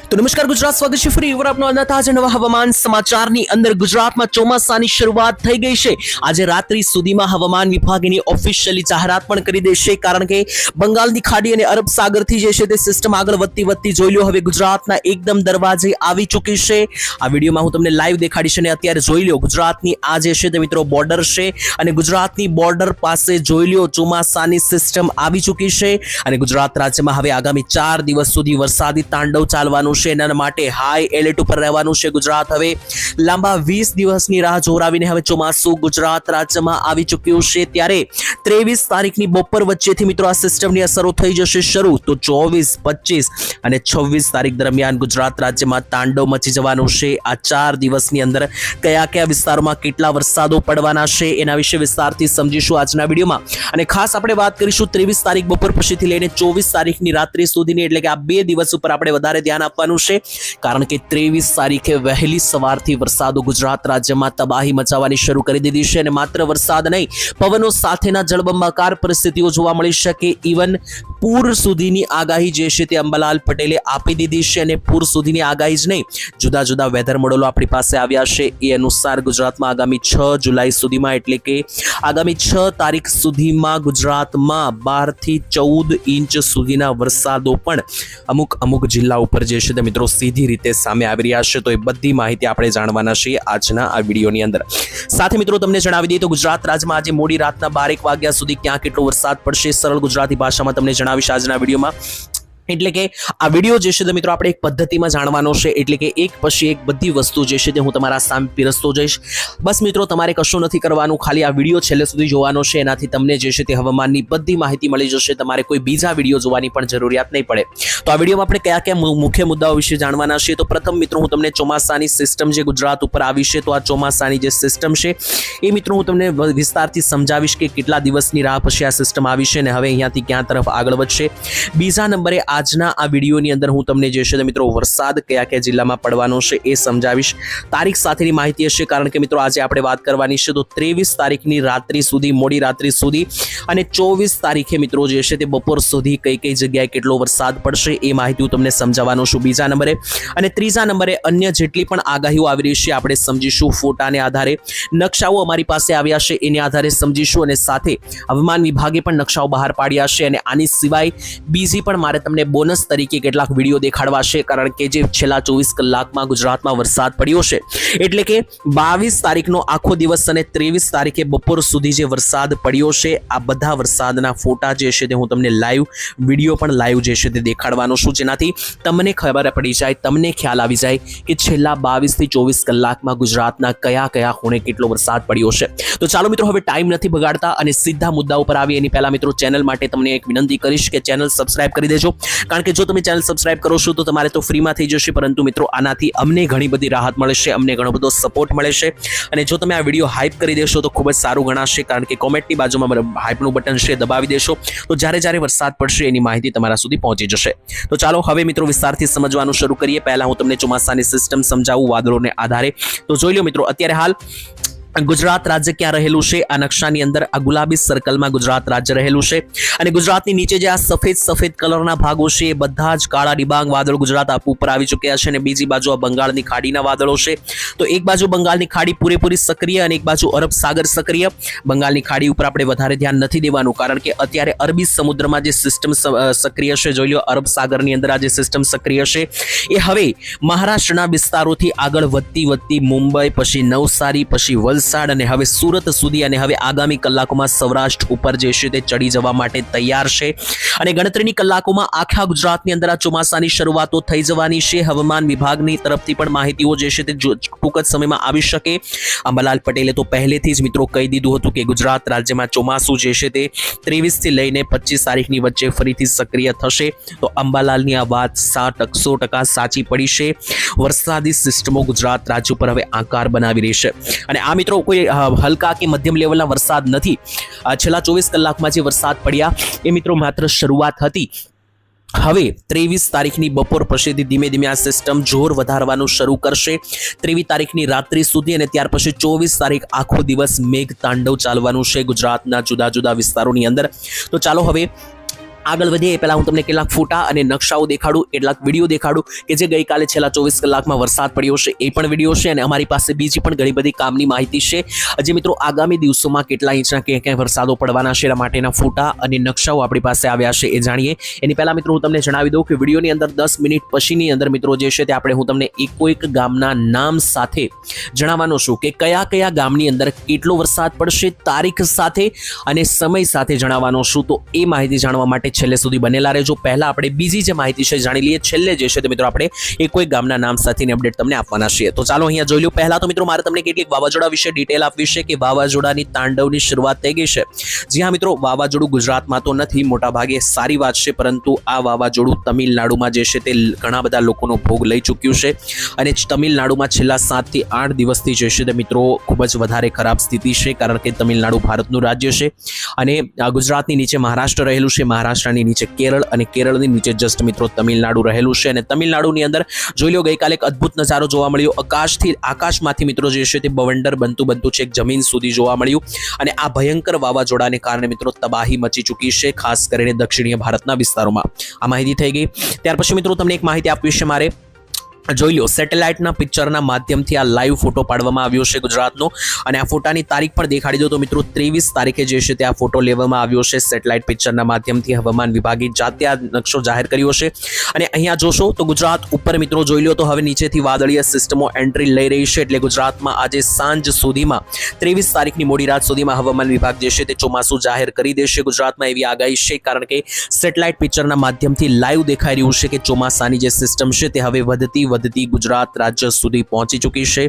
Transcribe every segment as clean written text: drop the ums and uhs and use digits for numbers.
તો નમસ્કાર ગુજરાત, સ્વાગત છે ફરી એકવાર આપનો આજના તાજા નવા હવામાન સમાચારની અંદર। ગુજરાતમાં ચોમાસાની શરૂઆત થઈ ગઈ છે। આજે રાત્રિ સુધીમાં હવામાન વિભાગની ઓફિશિયલી જાહેરાત પણ કરી દેશે, કારણ કે બંગાળની ખાડી અને અરબ સાગરથી જે છે તે સિસ્ટમ આગળ વધતી જોઈ લો હવે ગુજરાતના એકદમ દરવાજે આવી ચૂકી છે। આ વિડીયોમાં હું તમને લાઈવ દેખાડીશ અને અત્યારે જોઈ લો ગુજરાતની આ જે છે તે મિત્રો બોર્ડર છે અને ગુજરાતની બોર્ડર પાસે જોઈ લો ચોમાસાની સિસ્ટમ આવી ચૂકી છે અને ગુજરાત રાજ્યમાં હવે આગામી 4 દિવસ સુધી વરસાદી તાંડવ ચાલવાનું છે। એના માટે હાઈ એલર્ટ ઉપર રહેવાનું છે ગુજરાત। હવે લાંબા 20 દિવસની રાહ જોરાવીને હવે ચોમાસું ગુજરાત રાજ્યમાં આવી ચૂક્યું છે। ત્યારે 23 તારીખની બપોર વચ્ચેથી મિત્રો આ સિસ્ટમની અસરો થઈ જશે શરૂ। તો 24, 25 અને 26 તારીખ દરમિયાન ગુજરાત રાજ્યમાં તાંડવ મચી જવાનું છે। આ 4 દિવસની અંદર કયા વિસ્તારોમાં કેટલા વરસાદો પડવાના છે એના વિશે વિસ્તારથી સમજીશું આજના વિડીયોમાં। અને ખાસ આપણે વાત કરીશું 23 તારીખ બપોર પછીથી લઈને 24 તારીખની રાત્રિ સુધીની, એટલે કે આ 2 દિવસ ઉપર આપણે વધારે ધ્યાન આપવાનું છે, કારણ કે 23 તારીખે વહેલી સવારથી વરસાદો ગુજરાત રાજ્યમાં તબાહી મચાવવાની શરૂ કરી દીધી છે અને માત્ર વરસાદ નહીં, પવનો સાથેના જળબંબાકાર પરિસ્થિતિઓ જોવા મળી શકે। ઇવન પૂર સુધીની આગાહી જે છે તે અંબાલાલ પટેલે આપી દીધી છે અને પૂર સુધીની આગાહી જ નહીં, જુદા જુદા વેધર મોડેલો આપણી પાસે આવ્યા છે। એ અનુસાર ગુજરાતમાં આગામી 6 જુલાઈ સુધીમાં, એટલે કે આગામી 6 તારીખ સુધીમાં ગુજરાતમાં 12 થી 14 ઇંચ સુધીના વરસાદો પણ અમુક જિલ્લા ઉપર જે છે તે મિત્રો સીધી રીતે સામે આવી રહ્યા છે। તો એ બધી માહિતી આપણે જાણવાના છીએ આજના આ વિડીયોની અંદર। સાથે મિત્રો તમને જણાવી દઈએ તો ગુજરાત રાજ્યમાં આજે મોડી રાતના 12 વાગ્યા સુધી ક્યાં કેટલો વરસાદ પડશે સરળ ગુજરાતી ભાષામાં તમને જણાવીશ આજના વિડીયોમાં। એટલે કે આ વિડીયો જે છે તો મિત્રો આપણે એક પદ્ધતિમાં જાણવાનો છે, એટલે કે એક પછી એક બધી વસ્તુ જે છે તે હું તમારા સામે પીરસતો જઈશ। બસ મિત્રો તમારે કશું નથી કરવાનું, ખાલી આ વિડીયો છેલ્લે સુધી જોવાનો છે, એનાથી તમને જે છે તે હવામાનની બધી માહિતી મળી જશે। તમારે કોઈ બીજા વિડીયો જોવાની પણ જરૂરિયાત નહીં પડે। તો આ વિડીયોમાં આપણે કયા મુખ્ય મુદ્દાઓ વિશે જાણવાના છે। તો પ્રથમ મિત્રો હું તમને ચોમાસાની સિસ્ટમ જે ગુજરાત ઉપર આવી છે, તો આ ચોમાસાની જે સિસ્ટમ છે એ મિત્રો હું તમને વિસ્તારથી સમજાવીશ કે કેટલા દિવસની રાહ પછી આ સિસ્ટમ આવી છે અને હવે અહીંયાથી ક્યાં તરફ આગળ વધશે। બીજા નંબરે આજના આ વિડીયોની અંદર હું તમને જે છે મિત્રો વરસાદ કયા જિલ્લામાં પડવાનો છે એ સમજાવીશ। તારીખ સાથેની માહિતી હશે, કારણ કે મિત્રો આજે આપણે વાત કરવાની છે તો 23 તારીખની રાત્રિ સુધી, મોડી રાત્રિ સુધી અને 24 તારીખે મિત્રો જે છે તે બપોર સુધી કઈ જગ્યાએ કેટલો વરસાદ પડશે એ માહિતી હું તમને સમજાવવાનો છું બીજા નંબરે। અને ત્રીજા નંબરે અન્ય જેટલી પણ આગાહીઓ આવી રહી છે આપણે સમજીશું ફોટાને આધારે, નકશાઓ અમારી પાસે આવ્યા છે એને આધારે સમજીશું અને સાથે હવામાન વિભાગે પણ નકશાઓ બહાર પાડ્યા છે। અને આની સિવાય બીજી પણ મારે તમને બોનસ તરીકે કેટલાક વિડીયો દેખાડવા છે, કારણ કે જે છેલ્લા 24 કલાકમાં ગુજરાતમાં વરસાદ પડ્યો છે, એટલે કે 22 તારીખનો આખો દિવસ અને 23 તારીખે બપોર સુધી જે વરસાદ પડ્યો છે, આ બધા વરસાદના ફોટા જે છે તે હું તમને લાઈવ વિડીયો પણ લાઈવ જે છે તે દેખાડવાનો છું, જેનાથી તમને ખબર પડી જાય, તમને ખ્યાલ આવી જાય કે છેલ્લા 22 થી 24 કલાકમાં ગુજરાતના કયા ખૂણે કેટલો વરસાદ પડ્યો છે। તો ચાલો મિત્રો હવે ટાઈમ નથી બગાડતા અને સીધા મુદ્દા ઉપર આવી। એની પહેલા મિત્રો ચેનલ માટે તમને એક વિનંતી કરીશ કે ચેનલ સબસ્ક્રાઇબ કરી દેજો, કારણ કે જો તમે ચેનલ સબસ્ક્રાઇબ કરો છો તો તમારે તો ફ્રીમાં થઈ જશે, પરંતુ મિત્રો આનાથી અમને ઘણી બધી રાહત મળે છે, અમને ઘણો બધો સપોર્ટ મળે છે। અને જો તમે આ વિડીયો હાઇપ કરી દેશો તો ખૂબ જ સારું ગણાશે, કારણ કે કોમેન્ટની બાજુમાં હાઇપનું બટન છે દબાવી દેશો તો જ્યારે વરસાદ પડશે એની માહિતી તમારા સુધી પહોંચી જશે। તો ચાલો હવે મિત્રો વિસ્તારથી સમજવાનું શરૂ કરીએ। પહેલા હું તમને ચોમાસાની સિસ્ટમ સમજાવું વાદળોને આધારે। તો જોઈ લો મિત્રો અત્યારે હાલ ગુજરાત રાજ્ય ક્યાં રહેલું છે, આ નકશાની અંદર આ ગુલાબી સર્કલમાં ગુજરાત રાજ્ય રહેલું છે અને ગુજરાતની નીચે જે આ સફેદ કલરના ભાગો છે એ બધા જ કાળા ડિબાંગ વાદળો ગુજરાત ઉપર આવી ચૂક્યા છે અને બીજી બાજુ આ બંગાળની ખાડીના વાદળો છે। તો એક બાજુ બંગાળની ખાડી પૂરેપૂરી સક્રિય અને એક બાજુ અરબ સાગર સક્રિય। બંગાળની ખાડી ઉપર આપણે વધારે ધ્યાન નથી દેવાનું, કારણ કે અત્યારે અરબી સમુદ્રમાં જે સિસ્ટમ સક્રિય છે, જોઈ લો અરબ સાગરની અંદર આ જે સિસ્ટમ સક્રિય છે એ હવે મહારાષ્ટ્રના વિસ્તારોથી આગળ વધતી મુંબઈ, પછી નવસારી, પછી વલસાડ અને હવે સુરત સુધી અને હવે આગામી કલાકોમાં સૌરાષ્ટ્ર ઉપર જે છે તે ચડી જવા માટે તૈયાર છે અને ગણતરીની કલાકોમાં આખા ગુજરાતની અંદર આ ચોમાસાની શરૂઆતો થઈ જવાની છે। હવામાન વિભાગની તરફથી પણ માહિતીઓ જે છે તે ટૂંક જ સમયમાં આવી શકે। અંબાલાલ પટેલે તો પહેલેથી જ મિત્રો કહી દીધું હતું કે ગુજરાત રાજ્યમાં ચોમાસું જે છે તે 23 થી લઈને 25 તારીખની વચ્ચે ફરીથી સક્રિય થશે। તો અંબાલાલની આ વાત 100% સાચી પડી છે। વરસાદી સિસ્ટમો ગુજરાત રાજ્ય ઉપર હવે આકાર બનાવી રહી છે અને આ મિત્રો કોઈ હલકા કે મધ્યમ લેવલના વરસાદ નથી। છેલ્લા 24 કલાકમાં જે વરસાદ પડ્યા એ મિત્રો માત્ર શરૂઆત હતી। હવે 23 તારીખની બપોર પછીથી ધીમે ધીમે આ સિસ્ટમ જોર વધારવાનું શરૂ કરશે 23 તારીખની રાત્રિ સુધી અને ત્યાર પછી 24 તારીખ આખો દિવસ મેઘ તાંડવ ચાલવાનું છે ગુજરાતના જુદા જુદા વિસ્તારોની અંદર। તો ચાલો હવે આગળ વધીએ એ પહેલા હું તમને કેટલાક ફોટા અને નકશાઓ દેખાડું, કેટલાક વિડીયો દેખાડું કે જે ગઈકાલે છેલ્લા 24 કલાકમાં વરસાદ પડ્યો છે એ પણ વિડીયો છે, અને અમારી પાસે બીજી પણ ઘણી બધી કામની માહિતી છે જે મિત્રો આગામી દિવસોમાં કેટલા ઇંચના ક્યાં વરસાદો પડવાના છે એના માટેના ફોટા અને નકશાઓ આપણી પાસે આવ્યા છે એ જાણીએ. એની પહેલા મિત્રો હું તમને જણાવી દઉં કે વિડીયોની અંદર 10 મિનિટ પછીની અંદર મિત્રો જે છે તે આપણે હું તમને એક ગામના નામ સાથે જણાવવાનો છું કે કયા કયા ગામની અંદર કેટલો વરસાદ પડશે, તારીખ સાથે અને સમય સાથે જણાવવાનો છું. તો એ માહિતી જાણવા માટે છેલ્લે સુધી બનેલા રહેજો. પહેલા આપણે બીજી જે માહિતી છે જાણી લઈએ, છેલ્લે જે છે તે મિત્રો આપણે કોઈ ગામના નામ સાથેની અપડેટ તમને આપવાના છીએ. તો ચાલો અહીંયા જોઈ લો. પહેલા તો મિત્રો મારે તમને કેટલીક વાવાઝોડા વિશે ડિટેલ આપવી છે કે વાવાઝોડાની તાંડવની શરૂઆત થઈ ગઈ છે. જી હા મિત્રો, વાવાઝોડું ગુજરાતમાં તો નથી, મોટા ભાગે સારી વાત છે, પરંતુ આ વાવાઝોડું તમિલનાડુમાં જે છે તે ઘણા બધા લોકોનો ભોગ લઈ ચૂક્યું છે, અને તમિલનાડુમાં છેલ્લા 7 થી 8 દિવસથી જે છે તે મિત્રો ખૂબ જ વધારે ખરાબ સ્થિતિ છે, કારણ કે તમિલનાડુ ભારતનું રાજ્ય છે અને ગુજરાતની નીચે મહારાષ્ટ્ર રહેલું છે, મહારાષ્ટ્રની નીચે કેરળ અને કેરળની નીચે જસ્ટ મિત્રો તમિલનાડુ રહેલું છે. અને તમિલનાડુની અંદર જોઈ લો ગઈકાલે એક અદ્ભુત નજારો જોવા મળ્યો. આકાશમાંથી મિત્રો જે છે તે બવંડર બનતું છે જમીન સુધી જોવા મળ્યું, અને આ ભયંકર વાવાઝોડાને કારણે મિત્રો તબાહી મચી ચૂકી છે, ખાસ કરીને દક્ષિણીય ભારતના વિસ્તારોમાં. આ માહિતી થઈ ગઈ. ત્યાર પછી મિત્રો તમને એક માહિતી આપવી છે મારે. જોઈ લો, સેટેલાઇટના પિક્ચરના માધ્યમથી આ લાઈવ ફોટો પાડવામાં આવ્યો છે ગુજરાતનો, અને આ ફોટાની તારીખ પણ દેખાડી દો તો મિત્રો 23 તારીખે જે છે તે આ ફોટો લેવામાં આવ્યો છે સેટેલાઇટ પિક્ચરના માધ્યમથી. હવામાન વિભાગે જાતે આ નકશો જાહેર કર્યો છે, અને અહીંયા જોશો તો ગુજરાત ઉપર મિત્રો જોઈ લો તો હવે નીચેથી વાદળીય સિસ્ટમો એન્ટ્રી લઈ રહી છે, એટલે ગુજરાતમાં આજે સાંજ સુધીમાં 23 તારીખની મોડી રાત સુધીમાં હવામાન વિભાગ જે છે તે ચોમાસું જાહેર કરી દેશે ગુજરાતમાં, એવી આગાહી છે, કારણ કે સેટેલાઇટ પિક્ચરના માધ્યમથી લાઈવ દેખાઈ રહ્યું છે કે ચોમાસાની જે સિસ્ટમ છે તે હવે વધતી ગુજરાત રાજ્ય સુધી પહોંચી ચૂકી છે,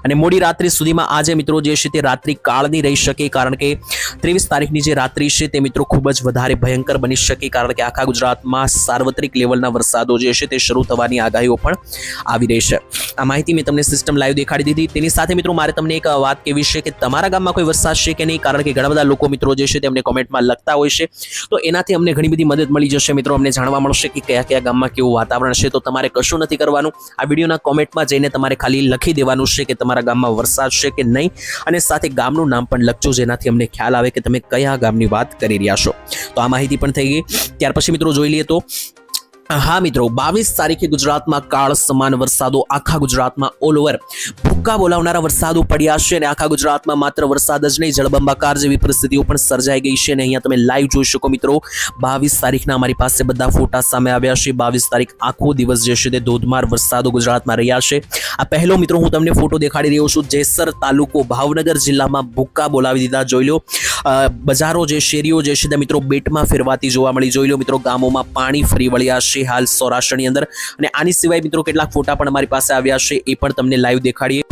અને મોડી રાત્રિ સુધીમાં આજે મિત્રો જે છે તે રાત્રિ કાળની રહી શકે, કારણ કે 23 તારીખની જે રાત્રિ છે તે મિત્રો ખૂબ જ વધારે ભયંકર બની શકે, કારણ કે આખા ગુજરાતમાં સાર્વત્રિક લેવલના વરસાદો જે છે તે શરૂ થવાની આગાહીઓ પણ આવી રહી છે. આ માહિતી મેં તમને સિસ્ટમ લાઈવ દેખાડી દીધી. તેની સાથે મિત્રો મારે તમને એક વાત કહેવી છે કે તમારા ગામમાં કોઈ વરસાદ છે કે નહીં, કારણ કે ઘણા બધા લોકો મિત્રો જે છે તેમને કોમેન્ટમાં લખતા હોય છે, તો એનાથી અમને ઘણી બધી મદદ મળી જશે મિત્રો. અમને જાણવા મળશે કે કયા કયા ગામમાં કેવું વાતાવરણ છે. તો તમારે કશું નથી કરવાનું, આ વિડીયોના કોમેન્ટમાં જઈને તમારે ખાલી લખી દેવાનું છે કે તમારા ગામમાં વરસાદ છે કે નહીં, અને સાથે ગામનું નામ પણ લખજો, જેનાથી અમને ખ્યાલ આવે કે તમે કયા ગામની વાત કરી રહ્યા છો. તો આ માહિતી પણ થઈ ગઈ. ત્યાર પછી મિત્રો જોઈ લઈએ તો હા મિત્રો, 22 તારીખે ગુજરાતમાં કાળ સમાન વરસાદો, આખા ગુજરાતમાં ઓલ ઓવર ભૂક્કા બોલાવનારા વરસાદો પડ્યા છે, અને આખા ગુજરાતમાં માત્ર વરસાદ જ નહીં, જળબંબાકાર જેવી પરિસ્થિતિઓ પણ સર્જાઈ ગઈ છે, અને અહીંયા તમે લાઈવ જોઈ શકો મિત્રો. 22 તારીખના અમારી પાસે બધા ફોટા સામે આવ્યા છે. 22 તારીખ આખો દિવસ જે છે તે ધોધમાર વરસાદો ગુજરાતમાં રહ્યા છે. આ પહેલો મિત્રો હું તમને ફોટો દેખાડી રહ્યો છું. જેસર તાલુકો ભાવનગર જિલ્લામાં ભૂક્કા બોલાવી દીધા. જોઈ લો, બજારો જે શેરીઓ જે છે તે મિત્રો બેટમાં ફેરવાતી જોવા મળી. જોઈ લો મિત્રો, ગામોમાં પાણી ફરી વળ્યા છે હાલ સૌરાષ્ટ્રની અંદર, અને આની સિવાય મિત્રો કેટલાક ફોટા પણ અમારી પાસે આવ્યા છે, એ પણ તમને લાઈવ દેખાડીએ.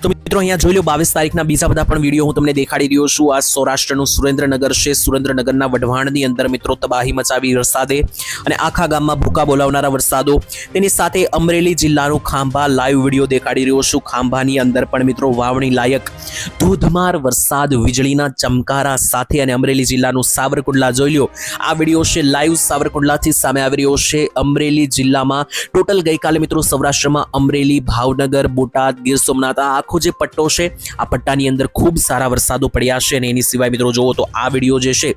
તો મિત્રો અહીંયા જોઈ લો 22 તારીખના બીજા બધા પણ વિડીયો હું તમને દેખાડી રહ્યો છું. આ સૌરાષ્ટ્રનું સુરેન્દ્રનગર છે. સુરેન્દ્રનગરના વઢવાણની અંદર મિત્રો તબાહી મચાવી વરસાદે, અને આખા ગામમાં ભૂકા બોલાવનારા વરસાદો. તેની સાથે અમરેલી જિલ્લાનું ખાંભા લાઈવ વિડીયો દેખાડી રહ્યો છું. ખાંભાની અંદર પણ મિત્રો વાવણી લાયક ધોધમાર વરસાદ વીજળીના ચમકારા સાથે, અને અમરેલી જિલ્લાનું સાવરકુંડલા જોઈ લો. આ વિડીયો છે લાઈવ સાવરકુંડલાથી સામે આવી રહ્યો છે. અમરેલી જિલ્લામાં ટોટલ ગઈકાલે મિત્રો સૌરાષ્ટ્રમાં અમરેલી, ભાવનગર, બોટાદ, ગીર સોમનાથ આખો જે પટ્ટો છે, આ પટ્ટાની અંદર ખૂબ સારા વરસાદો પડ્યા છે. અને એની સિવાય મિત્રો જોવો તો આ વિડીયો જે છે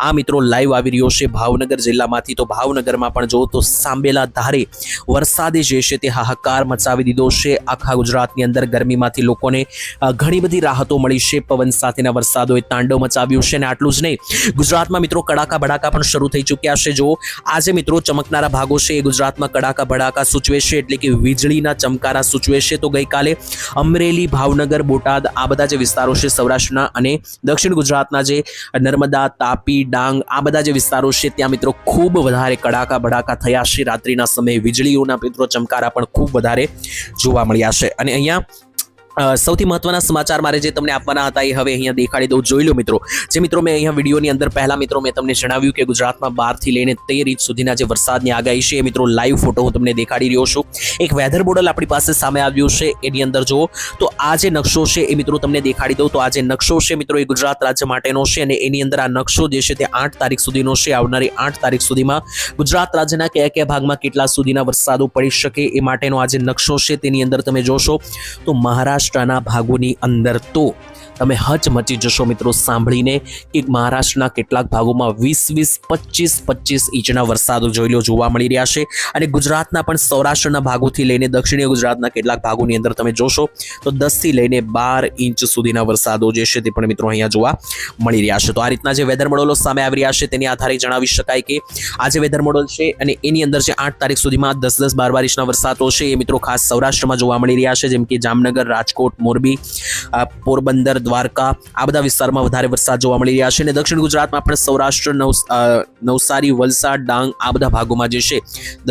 આ મિત્રો લાઈવ આવી રહ્યો છે ભાવનગર જિલ્લામાંથી. તો ભાવનગરમાં પણ જોવો તો સાંબેલા ધારે વરસાદે જે છે તે હાહાકાર મચાવી દીધો છે. આખા ગુજરાતની અંદર ગરમીમાંથી લોકોને ઘણી બધી રાહતો મળી છે. પવન સાથેના વરસાદોએ તાંડવ મચાવ્યું છે, અને આટલું જ નહીં, ગુજરાતમાં મિત્રો કડાકા ભડાકા પણ શરૂ થઈ ચૂક્યા છે. જો આજે મિત્રો ચમકનારા ભાગો છે એ ગુજરાતમાં કડાકા ભડાકા સૂચવે છે, એટલે કે વીજળીના ચમકારા સૂચવે છે. તો ગઈકાલે અમરેલી, ભાવનગર, બોટાદ આ બધા જે વિસ્તારો છે સૌરાષ્ટ્રના અને દક્ષિણ ગુજરાતના, જે નર્મદા, તાપી, ડાંગ આ બધા જે વિસ્તારો છે ત્યાં મિત્રો ખૂબ વધારે કડાકા ભડાકા થયા છે. રાત્રિના સમયે વીજળીઓના મિત્રો ચમકારા પણ ખૂબ વધારે જોવા મળ્યા છે. અને અહીંયા સૌથી મહત્વના સમાચાર મારે જે તમને આપવાના હતા એ હવે અહીંયા દેખાડી દઉં. જોઈ લો મિત્રો, જે મિત્રો મેં અહીંયા વિડીયોની અંદર પહેલા મિત્રો મેં તમને જણાવ્યું કે ગુજરાતમાં 12 થી લઈને 13 ઇંચ સુધીના જે વરસાદની આગાહી છે એ મિત્રો લાઈવ ફોટો હું તમને દેખાડી રહ્યો છું. એક વેધર મોડલ આપણી પાસે સામે આવ્યું છે, એની અંદર જુઓ તો આ જે નકશો છે એ મિત્રો તમને દેખાડી દઉં. તો આ જે નકશો છે મિત્રો એ ગુજરાત રાજ્ય માટેનો છે, અને એની અંદર આ નકશો જે છે તે 8 તારીખ સુધીનો છે. આવનારી 8 તારીખ સુધીમાં ગુજરાત રાજ્યના કયા કયા ભાગમાં કેટલા સુધીના વરસાદો પડી શકે એ માટેનો આ જે નકશો છે તેની અંદર તમે જોશો તો મહારાષ્ટ્ર સૌરાષ્ટ્રના ભાગોની અંદર તો તમે હચમચી જશો મિત્રો સાંભળીને કે મહારાષ્ટ્રના કેટલાક ભાગોમાં 20-25 ઇંચના વરસાદો જોવા મળી રહ્યા છે અને ગુજરાતના પણ સૌરાષ્ટ્રના ભાગોથી લઈને દક્ષિણીય ગુજરાતના કેટલાક ભાગોની અંદર તમે જોશો તો 10 થી લઈને 12 ઇંચ સુધીના વરસાદો જે છે તે પણ મિત્રો અહીંયા જોવા મળી રહ્યા છે. તો આ રીતના જે વેધર મોડેલો સામે આવી રહ્યા છે તેની આધારે જણાવી શકાય કે આ જે વેધર મોડેલ છે અને એની અંદર જે 8 તારીખ સુધીમાં 10-12 ઇંચના વરસાદો છે એ મિત્રો ખાસ સૌરાષ્ટ્રમાં જોવા મળી રહ્યા છે, જેમ કે જામનગર, રાજકોટ, મોરબી, પોરબંદર, દ્વારકા આ બધા વિસ્તારમાં વધારે વરસાદ જોવા મળી રહ્યા છે અને દક્ષિણ ગુજરાતમાં પણ સૌરાષ્ટ્ર, નવસારી, વલસાડ, ડાંગ આ બધા ભાગોમાં જે છે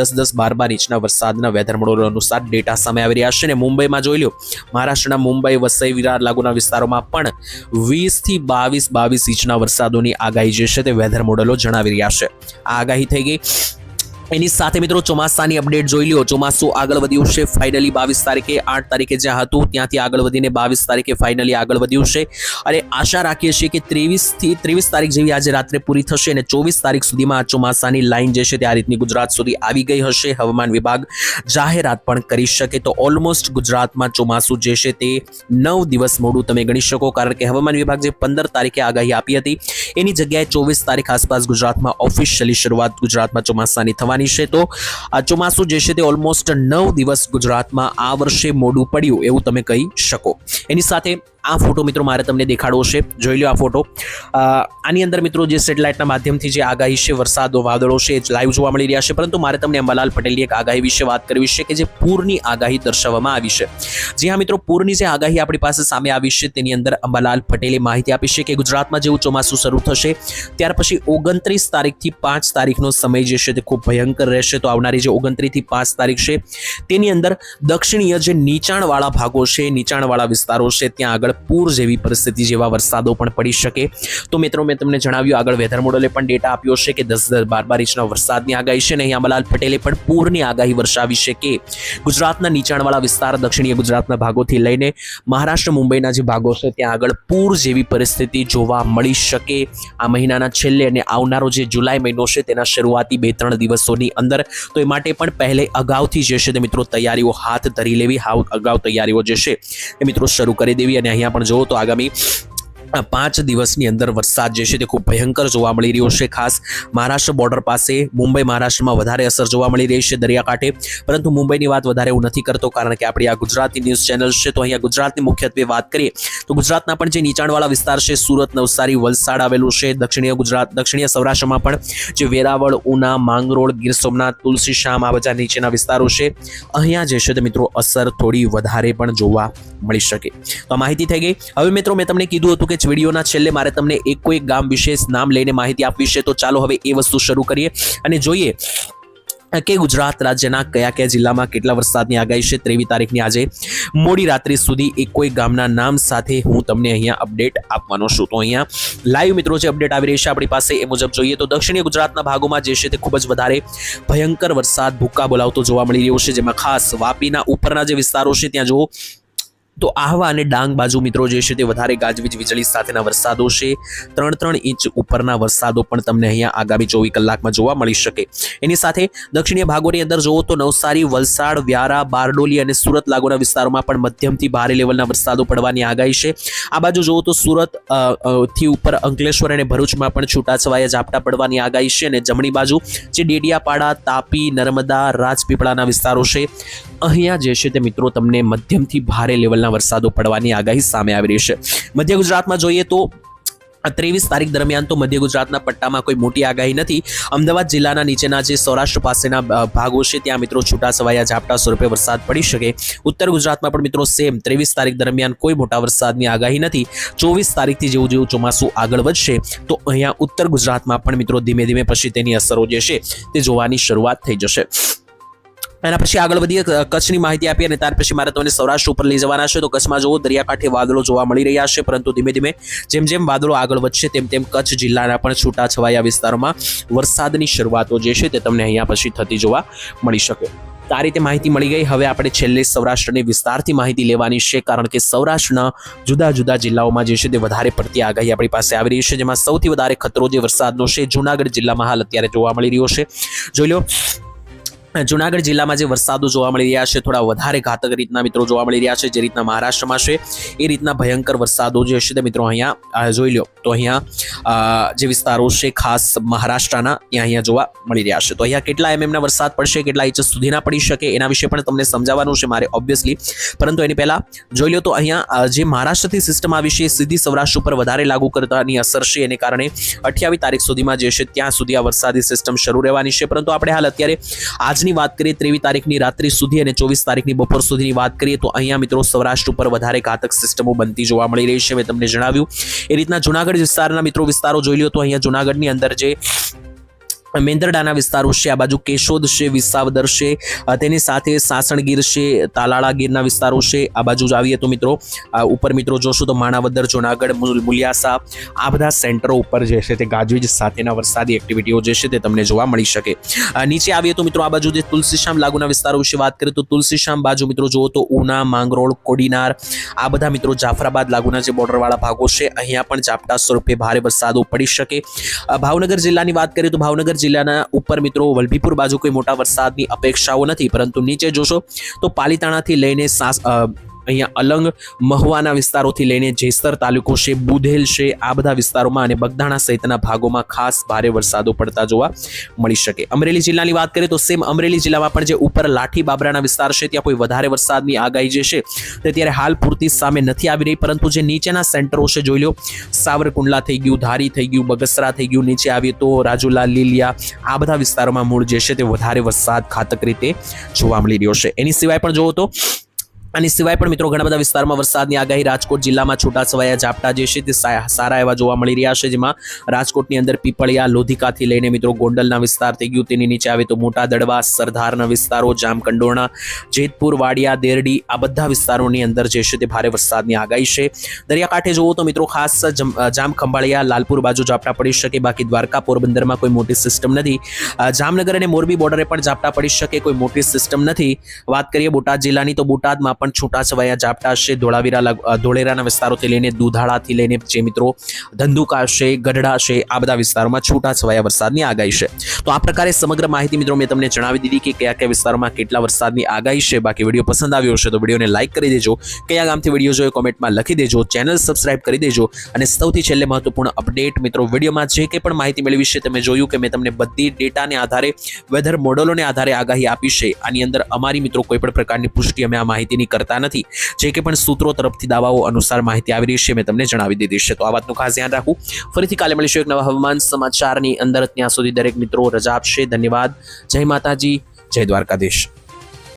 10-12 ઇંચના વરસાદના વેધર મોડેલ અનુસાર ડેટા સામે આવી રહ્યા છે અને મુંબઈમાં જોઈ લો, મહારાષ્ટ્રના મુંબઈ, વસઈ, વિરાર લાગુના વિસ્તારોમાં પણ 20 થી 22 ઇંચના વરસાદોની આગાહી જે છે તે વેધર મોડેલો જણાવી રહ્યા છે. આ આગાહી થઈ ગઈ. એની સાથે મિત્રો ચોમાસાની અપડેટ જોઈ લ્યો. ચોમાસું આગળ વધ્યું છે ફાઇનલી 22 તારીખે, 8 તારીખે જ્યાં હતું ત્યાંથી આગળ વધીને 22 તારીખે ફાઇનલી આગળ વધ્યું છે અને આશા રાખીએ છીએ કે 23 તારીખ જેવી આજે રાત્રે પૂરી થશે અને 24 તારીખ સુધીમાં આ ચોમાસાની લાઈન જે છે તે આ રીતની ગુજરાત સુધી આવી ગઈ હશે. હવામાન વિભાગ જાહેરાત પણ કરી શકે તો ઓલમોસ્ટ ગુજરાતમાં ચોમાસું જે છે તે 9 દિવસ મોડું તમે ગણી શકો, કારણ કે હવામાન વિભાગ જે 15 તારીખે આગાહી આપી હતી એની જગ્યાએ 24 તારીખ આસપાસ ગુજરાતમાં ઓફિશિયલી શરૂઆત ગુજરાતમાં ચોમાસાની થવાની છે. તો આ ચોમાસું જે છે તે ઓલમોસ્ટ 9 દિવસ ગુજરાતમાં આ વર્ષે મોડું પડ્યું એવું તમે કહી શકો. એની સાથે આ ફોટો મિત્રો મારે તમને દેખાડવો છે, જોઈ લો આ ફોટો. આની અંદર મિત્રો જે સેટેલાઇટના માધ્યમથી જે આગાહી છે, વરસાદો, વાદળો છે એ લાઈવ જોવા મળી રહ્યા છે, પરંતુ મારે તમને અંબાલાલ પટેલની એક આગાહી વિશે વાત કરવી છે કે જે પૂરની આગાહી દર્શાવવામાં આવી છે. જી હા મિત્રો, પૂરની જે આગાહી આપણી પાસે સામે આવી છે તેની અંદર અંબાલાલ પટેલે માહિતી આપી છે કે ગુજરાતમાં જેવું ચોમાસું શરૂ થશે ત્યાર પછી 29 તારીખથી 5 તારીખનો સમય જે છે તે ખૂબ ભયંકર રહેશે. તો આવનારી જે 29 થી 5 તારીખ છે તેની અંદર દક્ષિણીય જે નીચાણવાળા ભાગો છે, નીચાણવાળા વિસ્તારો છે ત્યાં આગળ પૂર જેવી પરિસ્થિતિ જેવા વરસાદો પણ પડી શકે. તો મિત્રો મેં તમને જણાવ્યું, આગળ વેધર મોડેલે પણ ડેટા આપ્યો છે કે 10-12 ઇંચના વરસાદની આગાહી છે અને અહીં અંબાલાલ પટેલે પણ પૂરની આગાહી દર્શાવી છે કે ગુજરાતના નીચાણવાળા વિસ્તાર, દક્ષિણીય ગુજરાતના ભાગોથી લઈને મહારાષ્ટ્ર, મુંબઈના જે ભાગો છે ત્યાં આગળ પૂર જેવી પરિસ્થિતિ જોવા મળી શકે આ મહિનાના છેલ્લે અને આવનારો જે જુલાઈ મહિનો છે તેના શરૂઆતી 2-3 દિવસોની અંદર. તો એ માટે પણ પહેલે અગાઉથી જે છે તે મિત્રો તૈયારીઓ હાથ ધરી લેવી, અગાઉ તૈયારીઓ જે છે એ મિત્રો શરૂ કરી દેવી. અને અહીંયા પણ જોવો તો આગામી 5 દિવસની અંદર વરસાદ જે છે તે ખૂબ ભયંકર જોવા મળી રહ્યો છે. ખાસ મહારાષ્ટ્ર બોર્ડર પાસે, મુંબઈ, મહારાષ્ટ્રમાં વધારે અસર જોવા મળી રહી છે દરિયાકાંઠે, પરંતુ મુંબઈની વાત વધારે હું નથી કરતો કારણ કે આપણી આ ગુજરાતી ન્યૂઝ ચેનલ છે. તો અહીંયા ગુજરાતની મુખ્યત્વે વાત કરીએ તો ગુજરાતના પણ જે નીચાણવાળા વિસ્તાર છે, સુરત, નવસારી, વલસાડ આવેલું છે. દક્ષિણીય ગુજરાત, દક્ષિણીય સૌરાષ્ટ્રમાં પણ જે વેરાવળ, ઉના, માંગરોળ, ગીર સોમનાથ, તુલસીશ્યામ આ બધા નીચેના વિસ્તારો છે, અહીંયા જે છે તે મિત્રો અસર થોડી વધારે પણ જોવા મળી શકે. તો માહિતી થઈ ગઈ. હવે મિત્રો મેં તમને કીધું હતું કે વિડીયોના છેલ્લે મારે તમને કોઈ ગામ વિશેષ નામ લઈને માહિતી આપવી છે. તો ચાલો હવે એ વસ્તુ શરૂ કરીએ અને જોઈએ કે ગુજરાત રાજ્યના કયા જિલ્લામાં કેટલા વરસાદની આગાહી છે. 23 તારીખની આજે મોડી રાત્રિ સુધી કોઈ ગામના નામ સાથે હું તમને અહીંયા અપડેટ આપવાનો છું. તો અહીંયા લાઈવ મિત્રો જે અપડેટ આવી રહી છે આપણી પાસે એ મુજબ જોઈએ તો દક્ષિણીય ગુજરાતના ભાગોમાં જે છે તે ખૂબ જ વધારે ભયંકર વરસાદ ભૂક્કા બોલાવતો જોવા મળી રહ્યો છે, જેમાં ખાસ વાપીના ઉપરના જે વિસ્તારો છે ત્યાં જુઓ તો આહવા અને ડાંગ બાજુ મિત્રો જે છે તે વધારે ગાજવીજ વીજળી સાથેના વરસાદો છે. 3-3 ઇંચ ઉપરના વરસાદો પણ તમને અહીંયા આગામી 24 કલાકમાં જોવા મળી શકે. એની સાથે દક્ષિણીય ભાગોની અંદર જોવો તો નવસારી, વલસાડ, વ્યારા, બારડોલી અને સુરત લાગુના વિસ્તારોમાં પણ મધ્યમથી ભારે લેવલના વરસાદો પડવાની આગાહી છે. આ બાજુ જોવો તો સુરત થી ઉપર અંકલેશ્વર અને ભરૂચમાં પણ છૂટાછવાયા ઝાપટા પડવાની આગાહી છે અને જમણી બાજુ જે ડેડિયાપાડા, તાપી, નર્મદા, રાજપીપળાના વિસ્તારો છે અહીંયા જે છે તે મિત્રો તમને મધ્યમથી ભારે લેવલના વરસાદો પડવાની આગાહી સામે આવી રહી છે. મધ્ય ગુજરાતમાં જોઈએ તો 23 તારીખ દરમિયાન તો મધ્ય ગુજરાતના પટ્ટામાં કોઈ મોટી આગાહી નથી. અમદાવાદ જિલ્લાના નીચેના જે સૌરાષ્ટ્ર પાસેના ભાગો છે ત્યાં મિત્રો છૂટાછવાયા ઝાપટા સ્વરૂપે વરસાદ પડી શકે. ઉત્તર ગુજરાતમાં પણ મિત્રો સેમ 23 તારીખ દરમિયાન કોઈ મોટા વરસાદની આગાહી નથી. 24 તારીખથી જેવું ચોમાસું આગળ વધશે તો અહીંયા ઉત્તર ગુજરાતમાં પણ મિત્રો ધીમે ધીમે પછી તેની અસરો જે છે તે જોવાની શરૂઆત થઈ જશે. એના પછી આગળ વધીએ, કચ્છની માહિતી આપી અને ત્યાર પછી મારે તમને સૌરાષ્ટ્ર ઉપર લઈ જવાના છે. તો કચ્છમાં જુઓ દરિયાકાંઠે વાદળો જોવા મળી રહ્યા છે, પરંતુ ધીમે ધીમે જેમ વાદળો આગળ વધશે તેમ કચ્છ જિલ્લાના પણ છૂટાછવાયા વિસ્તારોમાં વરસાદની શરૂઆતો જે છે તે તમને અહીંયા પછી થતી જોવા મળી શકે. આ રીતે માહિતી મળી ગઈ. હવે આપણે છેલ્લે સૌરાષ્ટ્રની વિસ્તારથી માહિતી લેવાની છે, કારણ કે સૌરાષ્ટ્રના જુદા જુદા જિલ્લાઓમાં જે છે તે વધારે પડતી આગાહી આપણી પાસે આવી રહી છે, જેમાં સૌથી વધારે ખતરો જે વરસાદનો છે જૂનાગઢ જિલ્લામાં હાલ અત્યારે જોવા મળી રહ્યો છે. જોઈ લો જુનાગઢ જિલ્લામાં જે વરસાદો જોવા મળી રહ્યા છે થોડા વધારે ઘાતક રીતના મિત્રો જોવા મળી રહ્યા છે, જે રીતના મહારાષ્ટ્રમાં છે એ રીતના ભયંકર વરસાદો જે છે તે મિત્રો અહીંયા જોઈ લો તો અહીંયા જે વિસ્તારો છે ખાસ મહારાષ્ટ્રના ત્યાં અહીંયા જોવા મળી રહ્યા છે. તો અહીંયા કેટલા એમએમના વરસાદ પડશે, કેટલા ઇંચ સુધીના પડી શકે એના વિશે પણ તમને સમજાવવાનું છે મારે ઓબ્વિયસલી, પરંતુ એની પહેલા જોઈ લો તો અહીંયા જે મહારાષ્ટ્રથી સિસ્ટમ આવી છે સીધી સૌરાષ્ટ્ર ઉપર વધારે લાગુ કરતાની અસર છે, એને કારણે 28 તારીખ સુધીમાં જે છે ત્યાં સુધી આ વરસાદી સિસ્ટમ શરૂ રહેવાની છે. પરંતુ આપણે હાલ અત્યારે આજની વાત કરીએ 23 તારીખની રાત્રિ સુધી અને 24 તારીખની બપોર સુધીની વાત કરીએ તો અહીંયા મિત્રો સૌરાષ્ટ્ર ઉપર વધારે ઘાતક સિસ્ટમો બનતી જોવા મળી રહી છે. મેં તમને જણાવ્યું એ રીતના જુનાગઢ વિસ્તારના વિસ્તારો જોઈ લો તો અહીંયા જુનાગઢની અંદર જે મેંદરડાના વિસ્તારો છે, આ બાજુ કેશોદ છે, વિસાવદર છે, તેની સાથે સાસણગીર છે, તાલાળા ગીરના વિસ્તારો છે, આ બાજુ જ આવીએ તો મિત્રો ઉપર મિત્રો જોશો તો માણાવદર, જુનાગઢ, મુલિયાસા આ બધા સેન્ટરો ઉપર જે છે તે ગાજવીજ સાથેના વરસાદી એક્ટિવિટીઓ જે છે તે તમને જોવા મળી શકે. નીચે આવીએ તો મિત્રો આ બાજુ જે તુલસીશ્યામ લાગુના વિસ્તારો વિશે વાત કરીએ તો તુલસીશ્યામ બાજુ મિત્રો જુઓ તો ઉના, માંગરોળ, કોડીનાર આ બધા મિત્રો જાફરાબાદ લાગુના જે બોર્ડરવાળા ભાગો છે અહીંયા પણ ઝાપટા સ્વરૂપે ભારે વરસાદો પડી શકે. ભાવનગર જિલ્લાની વાત કરીએ તો ભાવનગર જિલ્લાના ઉપર મિત્રો વલભીપુર બાજુ કોઈ મોટા વરસાદની અપેક્ષાઓ નથી, પરંતુ નીચે જોશો તો પાલીતાણાથી લઈને અહીંયા અલંગ, મહુવાના વિસ્તારોથી લઈને જેસર તાલુકો છે, બુધેલ છે, આ બધા વિસ્તારોમાં અને બગદાણા સહિતના ભાગોમાં ખાસ ભારે વરસાદો પડતા જોવા મળી શકે. અમરેલી જિલ્લાની વાત કરીએ તો સેમ અમરેલી જિલ્લામાં પણ જે ઉપર લાઠી બાબરાના વિસ્તાર છે ત્યાં કોઈ વધારે વરસાદની આગાહી જે છે તે ત્યારે હાલ પૂરતી સામે નથી આવી રહી, પરંતુ જે નીચેના સેન્ટરો છે જોઈ લો સાવરકુંડલા થઈ ગયું, ધારી થઈ ગયું, બગસરા થઈ ગયું, નીચે આવીએ તો રાજુલા, લીલિયા આ બધા વિસ્તારોમાં મૂળ જે છે તે વધારે વરસાદ ઘાતક રીતે જોવા મળી રહ્યો છે. એની સિવાય પણ જોવો તો આની સિવાય પણ મિત્રો ઘણા બધા વિસ્તારમાં વરસાદની આગાહી. રાજકોટ જિલ્લામાં છૂટાછવાયા ઝાપટા જે છે તે સારા એવા જોવા મળી રહ્યા છે, જેમાં રાજકોટની અંદર પીપળિયા, લોધિકાથી લઈને મિત્રો ગોંડલના વિસ્તાર થઈ ગયું, તેની નીચે આવે તો મોટા દડવા, સરદારના વિસ્તારો, જામકંડોરણા, જેતપુર, વાડિયા, દેરડી આ બધા વિસ્તારોની અંદર જે છે તે ભારે વરસાદની આગાહી છે. દરિયાકાંઠે જોવો તો મિત્રો ખાસ જામખંભાળિયા, લાલપુર બાજુ ઝાપટા પડી શકે, બાકી દ્વારકા, પોરબંદરમાં કોઈ મોટી સિસ્ટમ નથી. જામનગર અને મોરબી બોર્ડરે પણ ઝાપટા પડી શકે, કોઈ મોટી સિસ્ટમ નથી. વાત કરીએ બોટાદ જિલ્લાની તો બોટાદમાં પણ છૂટાછવાયા ઝાપટા છે, ધોળેરાના વિસ્તારોથી લઈને દુધાળાથી લઈને જે મિત્રો ધંધુકા છે, ગઢડા છે આ બધા વિસ્તારોમાં છૂટાછવાયા વરસાદની આગાહી છે. તો આ પ્રકારે સમગ્ર માહિતી મિત્રો મેં તમને જણાવી દીધી કે કયા કયા વિસ્તારોમાં કેટલા વરસાદની આગાહી છે. બાકી વિડીયો પસંદ આવ્યો છે તો વિડીયોને લાઈક કરી દેજો, કયા ગામથી વિડીયો જોયો કોમેન્ટમાં લખી દેજો, ચેનલ સબસ્ક્રાઇબ કરી દેજો અને સૌથી છેલ્લે મહત્વપૂર્ણ અપડેટ મિત્રો વિડીયોમાં જે કંઈ પણ માહિતી મેળવી છે તમે જોયું કે મેં તમને બધી ડેટાને આધારે વેધર મોડલોને આધારે આગાહી આપી છે. આની અંદર અમારી મિત્રો કોઈ પણ પ્રકારની પુષ્ટિ અમે આ માહિતીની કરતા નથી, જે કે પણ સૂત્રો તરફથી દાવાઓ અનુસાર માહિતી આવી રહી છે મેં તમને જણાવી દીધી છે. તો આ વાતનું ખાસ ધ્યાન રાખવું. ફરીથી કાલે મળીશું એક નવા હવામાન સમાચારની અંદર. ત્યાં સુધી દરેક મિત્રો રજા આપશે. ધન્યવાદ. જય માતાજી, જય દ્વારકાધીશ.